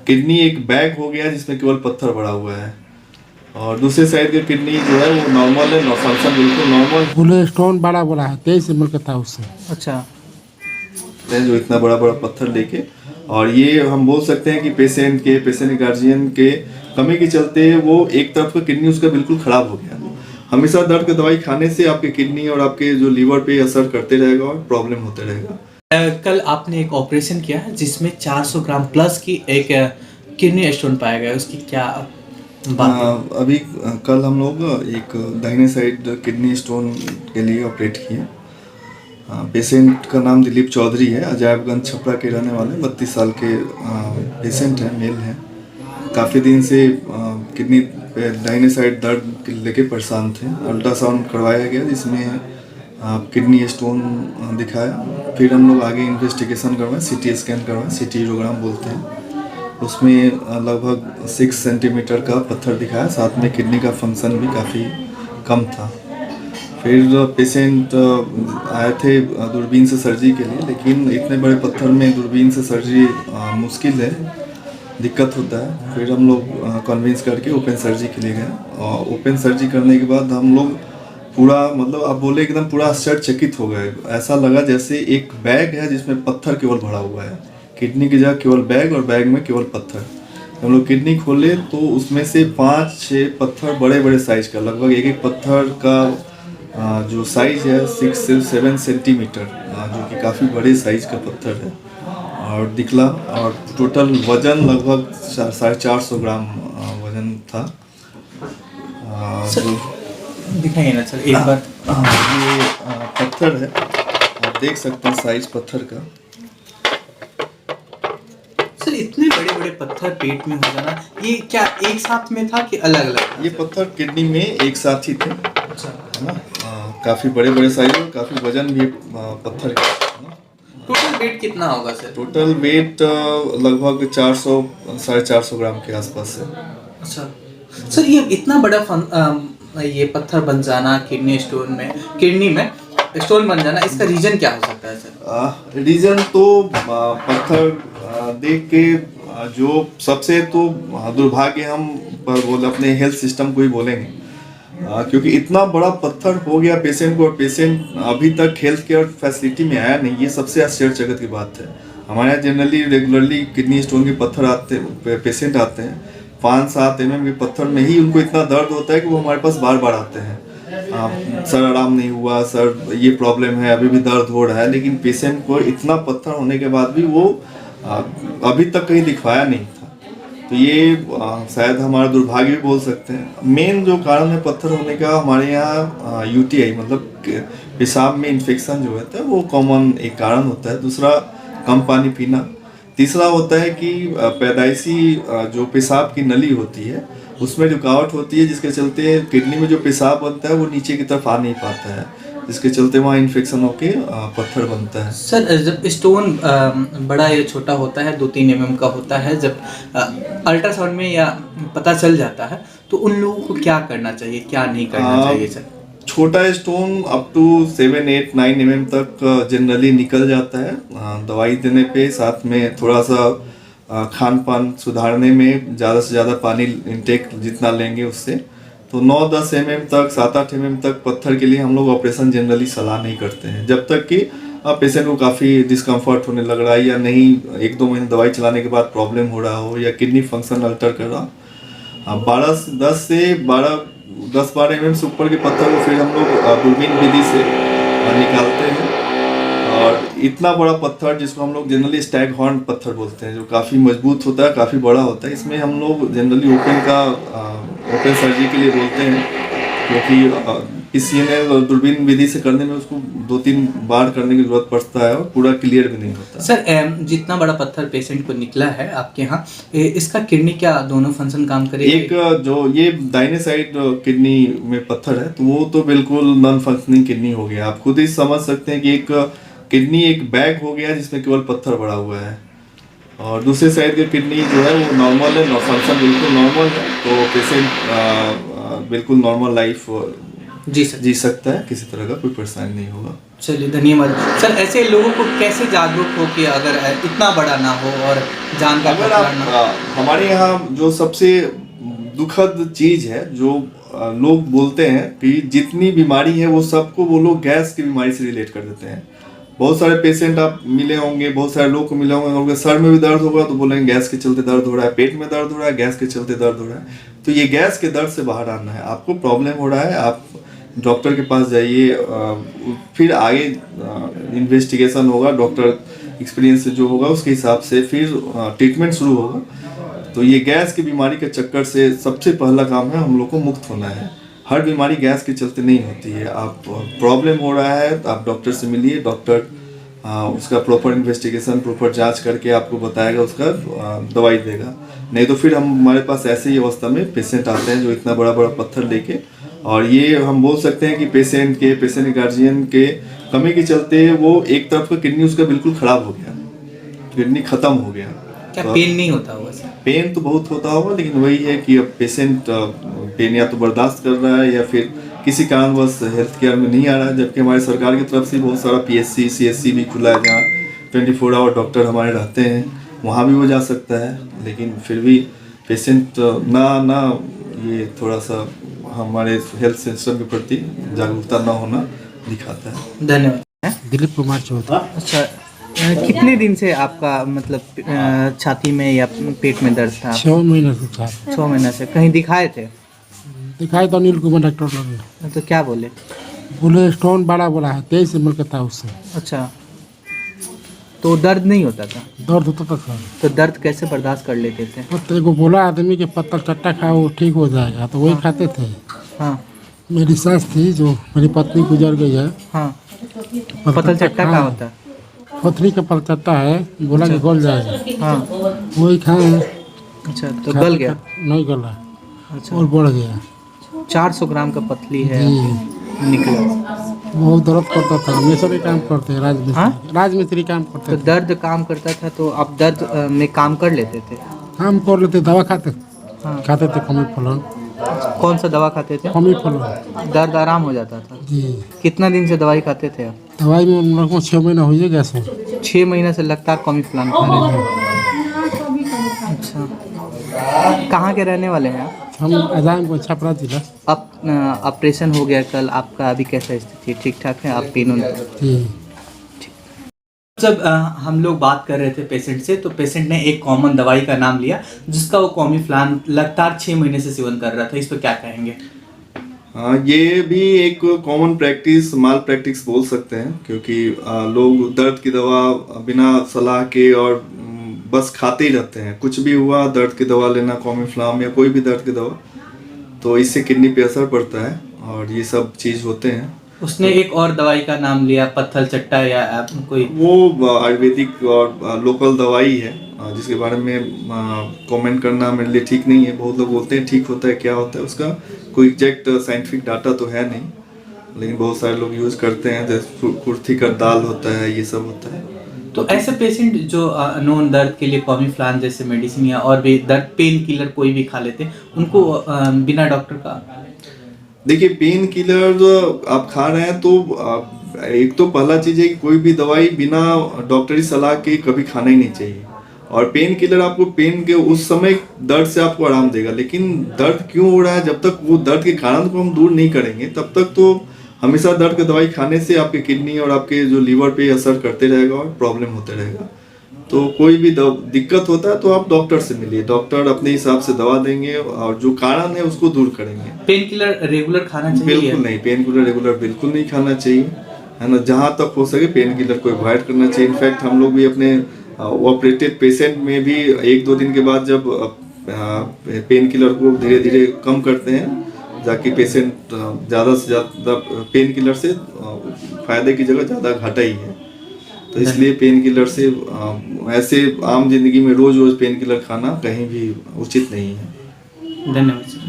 Kidney एक bag हो गया जिसमें केवल पत्थर भरा हुआ है, और दूसरे साइड की किडनी जो है वो नॉर्मल है, फंक्शन बिल्कुल नॉर्मल बोले स्टोन बड़ा बड़ा है, 23 ml का था उससे। अच्छा। है जो इतना बड़ा बड़ा पत्थर लेके। और ये हम बोल सकते हैं कि पेशेंट गार्जियन के कमी के चलते वो एक तरफ का किडनी उसका बिल्कुल खराब हो गया। हमेशा दर्द की दवाई खाने से आपके किडनी और आपके जो लीवर पे असर करते रहेगा और प्रॉब्लम होते रहेगा। कल आपने एक ऑपरेशन किया है जिसमें 400 ग्राम प्लस की एक किडनी स्टोन पाया गया, उसकी क्या बात है? अभी कल हम लोग एक दाहिने साइड किडनी स्टोन के लिए ऑपरेट किए। पेशेंट का नाम दिलीप चौधरी है, अजायबगंज छपरा के रहने वाले 32 साल के पेशेंट हैं, मेल हैं। काफ़ी दिन से किडनी पे दाहिने साइड दर्द लेके परेशान थे। अल्ट्रासाउंड करवाया गया जिसमें किडनी स्टोन दिखाया। फिर हम लोग आगे इन्वेस्टिगेशन करवाए, सीटी स्कैन करवाए, सीटी यूरोग्राम बोलते हैं। उसमें लगभग 6 सेंटीमीटर का पत्थर दिखाया, साथ में किडनी का फंक्शन भी काफ़ी कम था। फिर पेशेंट आए थे दूरबीन से सर्जरी के लिए, लेकिन इतने बड़े पत्थर में दूरबीन से सर्जरी मुश्किल है, दिक्कत होता है। फिर हम लोग कन्विंस करके ओपन सर्जरी के लिए गए, और ओपन सर्जरी करने के बाद हम लोग पूरा मतलब आप बोले एकदम पूरा आश्चर्यचकित हो गए। ऐसा लगा जैसे एक बैग है जिसमें पत्थर केवल भरा हुआ है, किडनी की जगह केवल बैग और बैग में केवल पत्थर। हम लोग किडनी खोले तो उसमें से 5-6 पत्थर बड़े बड़े साइज का, लगभग एक एक पत्थर का जो साइज है 6 से 7 सेंटीमीटर, जो कि काफ़ी बड़े साइज का पत्थर है और निकला। और टोटल वजन लगभग 450 ग्राम वजन था। जो दिखाइए ना सर एक बार। ये पत्थर है, आप देख सकते हैं साइज पत्थर का। सर इतने बड़े बड़े पत्थर पेट में हो जाना, ये क्या एक साथ में था कि अलग अलग? ये पत्थर किडनी में एक साथ ही थे, अच्छा। है ना। काफ़ी बड़े बड़े साइज और काफ़ी वजन भी पत्थर का, है ना। टोटल वेट कितना होगा सर? टोटल वेट लगभग 400-450 ग्राम के आसपास है। अच्छा सर, ये इतना बड़ा ये पत्थर बन जाना किडनी स्टोन में, किडनी में स्टोन बन जाना, इसका रीजन क्या हो सकता है सर? रीजन तो पत्थर देख के जो सबसे तो दुर्भाग्य हम पर बोल अपने हेल्थ सिस्टम को ही बोलेंगे, क्योंकि इतना बड़ा पत्थर हो गया पेशेंट को और पेशेंट अभी तक हेल्थ केयर फैसिलिटी में आया नहीं। ये सबसे आश्चर्यचकित की बात है। हमारे यहाँ जनरली रेगुलरली किडनी स्टोन के पत्थर आते, पेशेंट आते हैं 5-7 mm के पत्थर में ही उनको इतना दर्द होता है कि वो हमारे पास बार बार आते हैं। सर आराम नहीं हुआ, सर ये प्रॉब्लम है, अभी भी दर्द हो रहा है। लेकिन पेशेंट को इतना पत्थर होने के बाद भी वो अभी तक कहीं दिखवाया नहीं था। तो ये शायद हमारा दुर्भाग्य भी बोल सकते हैं। मेन जो कारण है पत्थर होने का हमारे यहाँ यूटीआई मतलब पेशाब में इन्फेक्शन जो होता है वो कॉमन एक कारण होता है। दूसरा कम पानी पीना। तीसरा होता है कि पैदाइशी जो पेशाब की नली होती है उसमें रुकावट होती है, जिसके चलते किडनी में जो पेशाब बनता है वो नीचे की तरफ आ नहीं पाता है, जिसके चलते वहाँ इन्फेक्शन होके पत्थर बनता है। सर जब स्टोन बड़ा या छोटा होता है 2-3 mm का होता है, जब अल्ट्रासाउंड में या पता चल जाता है तो उन लोगों को क्या करना चाहिए, क्या नहीं करना चाहिए सर? छोटा स्टोन अप टू 7-8-9 mm तक जनरली निकल जाता है दवाई देने पे, साथ में थोड़ा सा खान पान सुधारने में ज़्यादा से ज़्यादा पानी इंटेक जितना लेंगे उससे। तो 9-10 mm तक 7-8 mm तक पत्थर के लिए हम लोग ऑपरेशन जनरली सलाह नहीं करते हैं, जब तक कि पेशेंट को काफ़ी डिस्कम्फर्ट होने लग रहा है या नहीं 1-2 महीने दवाई चलाने के बाद प्रॉब्लम हो रहा हो या किडनी फंक्शन अल्टर कर रहा हो। 10-12 mm से ऊपर के पत्थर को फिर हम लोग दूरबीन विधि से निकालते हैं। और इतना बड़ा पत्थर जिसको हम लोग जनरली स्टैग हॉर्न पत्थर बोलते हैं, जो काफ़ी मजबूत होता है, काफ़ी बड़ा होता है, इसमें हम लोग जनरली ओपन सर्जरी के लिए बोलते हैं, क्योंकि किसी ने दूरबीन विधि से करने में उसको 2-3 बार करने की जरूरत पड़ता है और पूरा क्लियर भी नहीं होता। सर जितना बड़ा पत्थर पेशेंट को निकला है आपके यहाँ, इसका किडनी क्या दोनों फंक्शन काम करेगी? एक जो ये दाहिने साइड किडनी में पत्थर है तो वो तो बिल्कुल नॉन फंक्शनिंग किडनी हो गया। आप खुद ही समझ सकते हैं कि एक किडनी एक बैग हो गया जिसमें केवल पत्थर भरा हुआ है, और दूसरे साइड की किडनी जो है वो नॉर्मल है, फंक्शन बिल्कुल नॉर्मल है। तो पेशेंट बिल्कुल नॉर्मल लाइफ जी सर। जी सकता है, किसी तरह का कोई परेशानी नहीं होगा। चलिए धन्यवाद सर। ऐसे लोगों को कैसे जागरूक हो कि अगर इतना बड़ा ना हो और जान का अगर खतरा आप ना हो? हमारे यहाँ जो सबसे दुखद चीज है जो लोग बोलते हैं कि जितनी बीमारी है वो सबको वो लोग गैस की बीमारी से रिलेट कर देते हैं। बहुत सारे पेशेंट आप मिले होंगे, बहुत सारे लोग को मिले होंगे, उनके सर में भी दर्द होगा तो बोलेंगे गैस के चलते दर्द हो रहा है, पेट में दर्द हो रहा है गैस के चलते दर्द हो रहा है। तो ये गैस के दर्द से बाहर आना है, आपको प्रॉब्लम हो रहा है, आप डॉक्टर के पास जाइए, फिर आगे इन्वेस्टिगेशन होगा, डॉक्टर एक्सपीरियंस से जो होगा उसके हिसाब से फिर ट्रीटमेंट शुरू होगा। तो ये गैस की बीमारी के चक्कर से सबसे पहला काम है हम लोग को मुक्त होना है। हर बीमारी गैस के चलते नहीं होती है। आप प्रॉब्लम हो रहा है तो आप डॉक्टर से मिलिए, डॉक्टर उसका प्रॉपर इन्वेस्टिगेशन, प्रॉपर जांच करके आपको बताएगा, उसका दवाई देगा। नहीं तो फिर हमारे पास ऐसे ही अवस्था में पेशेंट आते हैं जो इतना बड़ा बड़ा पत्थर लेके, और ये हम बोल सकते हैं कि पेशेंट के गार्जियन के कमी के चलते वो एक तरफ का किडनी उसका बिल्कुल खराब हो गया, किडनी खत्म हो गया। क्या तो पेन नहीं होता होगा सर? पेन तो बहुत होता होगा, लेकिन वही है कि अब पेशेंट पेन या तो बर्दाश्त कर रहा है या फिर किसी कारणवश हेल्थ केयर में नहीं आ रहा है। जबकि हमारी सरकार की तरफ से बहुत सारा PSC CSC भी खुला है जहाँ 24 आवर डॉक्टर हमारे रहते हैं, वहाँ भी वो जा सकता है। लेकिन फिर भी पेशेंट ना ये थोड़ा सा हमारे हेल्थ सिस्टम के प्रति जागरूकता ना होना दिखाता है। धन्यवाद। दिलीप कुमार चौधरी। अच्छा, कितने दिन से आपका मतलब छाती में या पेट में दर्द था? 6 महीने से था। 6 महीने से। कहीं दिखाए थे? दिखाई तो अनिल कुमार डॉक्टर लोग तो क्या बोले? बोले स्टोन बड़ा बोला है, 23 ml का था उससे। अच्छा, तो दर्द नहीं होता था? दर्द होता था सर। तो दर्द कैसे बर्दाश्त कर लेते थे? पत्ते को बोला आदमी के पत्ता चट्टा खाओ वो ठीक हो जाएगा, तो वही खाते थे। हाँ मेरी सास थी जो मेरी पत्नी गुजर गई है। हाँ। पतल चट्टा क्या होता है? पथरी का पलचट्टा है, बोला कि गल जाएगा, हाँ। वही खाए। अच्छा, तो गल गया? नहीं गला अच्छा, और बढ़ गया। 400 ग्राम का पतली है जी। निकला। बहुत दर्द करता था। मिस्त्री काम करते हैं, हाँ? राजमिस्त्री काम करते तो थे। दर्द काम करता था तो आप दर्द में काम कर लेते थे? काम कर लेते, दवा खाते हाँ। खाते थे कमी फलन। कौन सा दवा खाते थे? कमी फलन। दर्द आराम हो जाता था? जी। कितना दिन से दवाई खाते थे आप? दवाई में उन लोगों को 6 महीना हो गया सर। 6 महीने से लगातार कॉमी प्लान खा रहे थे? अच्छा, कहाँ के रहने वाले हैं आप? हम अजाम को छपरा जिला। अब ऑपरेशन हो गया कल, आपका अभी कैसा स्थिति? ठीक ठाक है? आप पेन? जी। जब हम लोग बात कर रहे थे पेशेंट से, तो पेशेंट ने एक कॉमन दवाई का नाम लिया जिसका वो कॉमीफ्लान लगातार 6 महीने से सेवन कर रहा था। इस पर क्या कहेंगे? हाँ, ये भी एक कॉमन प्रैक्टिस, माल प्रैक्टिस बोल सकते हैं, क्योंकि लोग दर्द की दवा बिना सलाह के और बस खाते ही रहते हैं। कुछ भी हुआ दर्द की दवा लेना, कॉमीफ्लाम या कोई भी दर्द की दवा, तो इससे किडनी पे असर पड़ता है और ये सब चीज़ होते हैं। उसने एक और दवाई का नाम लिया, पत्थल चट्टा या कोई, वो आयुर्वेदिक और लोकल दवाई है जिसके बारे में कमेंट करना मेरे लिए ठीक नहीं है। बहुत लोग बोलते हैं ठीक होता है, क्या होता है, उसका कोई एग्जैक्ट साइंटिफिक डाटा तो है नहीं, लेकिन बहुत सारे लोग यूज़ करते हैं। जैसे कुर्थी का दाल होता है, ये सब होता है। तो ऐसे पेशेंट जो नॉन दर्द के लिए कॉमीफ्लान जैसे मेडिसिन या और भी दर्द पेन किलर कोई भी खा लेते हैं, उनको बिना डॉक्टर का? देखिए, पेन किलर आप खा रहे हैं तो एक तो पहला चीज़ है कि कोई भी दवाई बिना डॉक्टरी सलाह के कभी खाना ही नहीं चाहिए। और पेन किलर आपको पेन के उस समय दर्द से आपको आराम देगा, लेकिन दर्द क्यों हो रहा है, जब तक वो दर्द के कारण को हम दूर नहीं करेंगे तब तक तो हमेशा दर्द की दवाई खाने से आपके किडनी और आपके जो लीवर पे असर करते रहेगा और प्रॉब्लम होते रहेगा। तो कोई भी दिक्कत होता है तो आप डॉक्टर से मिलिए, डॉक्टर अपने हिसाब से दवा देंगे और जो कारण है उसको दूर करेंगे। पेन किलर रेगुलर खाना चाहिए? बिल्कुल नहीं, पेन किलर रेगुलर बिल्कुल नहीं खाना चाहिए, है ना। जहाँ तक हो सके पेन किलर को अवॉइड करना चाहिए। इनफैक्ट हम लोग भी अपने ऑपरेटेड पेशेंट में भी 1-2 दिन के बाद जब पेन किलर को धीरे धीरे कम करते हैं, ताकि पेशेंट ज़्यादा से ज़्यादा पेन किलर से फायदे की जगह ज़्यादा घाटा ही है। तो इसलिए पेन किलर से ऐसे आम जिंदगी में रोज रोज पेन किलर खाना कहीं भी उचित नहीं है। धन्यवाद।